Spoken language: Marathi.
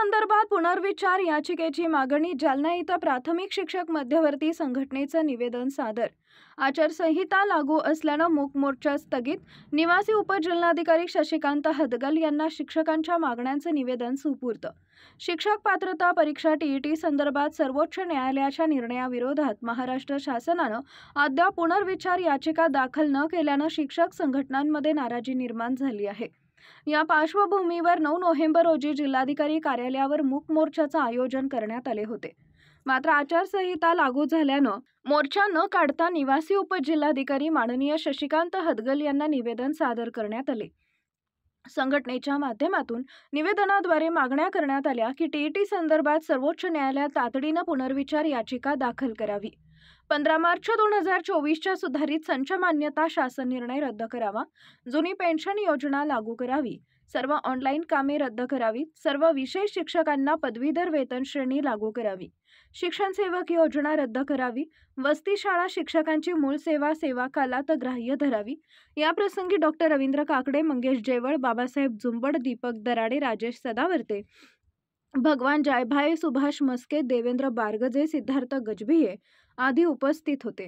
संदर्भात पुनर्विचार याचिकेची मागणी जालना इथं प्राथमिक शिक्षक मध्यवर्ती संघटनेचं निवेदन सादर। आचारसंहिता लागू असल्यानं मूक मोर्चा स्थगित। निवासी उपजिल्हाधिकारी शशिकांत हदगल यांना शिक्षकांच्या मागण्यांचं निवेदन सुपूर्द। शिक्षक पात्रता परीक्षा टीईटी संदर्भात सर्वोच्च न्यायालयाच्या निर्णयाविरोधात महाराष्ट्र शासनानं अद्याप पुनर्विचार याचिका दाखल न केल्यानं शिक्षक संघटनांमध्ये नाराजी निर्माण झाली आहे। या पार्श्वभूमीवर 9 नोव्हेंबर रोजी जिल्हाधिकारी कार्यालयावर मूक मोर्चाचं आयोजन करण्यात आले होते। मात्र आचारसंहिता लागू झाल्यानं मोर्चा न काढता निवासी उपजिल्हाधिकारी माननीय शशिकांत हदगल यांना निवेदन सादर करण्यात आले। संघटनेच्या माध्यमातून निवेदनाद्वारे मागण्या करण्यात आल्या की टीईटी संदर्भात सर्वोच्च न्यायालयात तातडीनं पुनर्विचार याचिका दाखल करावी। 15 मार्च 2024च्या सुधारित संच मान्यता शासन निर्णय रद्द करावा। जुनी पेन्शन योजना लागू करावी। सर्व ऑनलाईन कामे रद्द करावी। सर्व विशेष शिक्षकांना पदवीधर वेतन श्रेणी लागू करावी। शिक्षण सेवक योजना रद्द करावी। वसती शाळा शिक्षकांची मूळ सेवा कालात ग्राह्य धरावी। या प्रसंगी डॉक्टर रवींद्र काकडे, मंगेश जेवळ, बाबासाहेब जुंबड, दीपक दराडे, राजेश सदावर्ते, भगवान जायभाये, सुभाष मस्के, देवेंद्र बारगजे, सिद्धार्थ गजभिये आदी उपस्थित होते।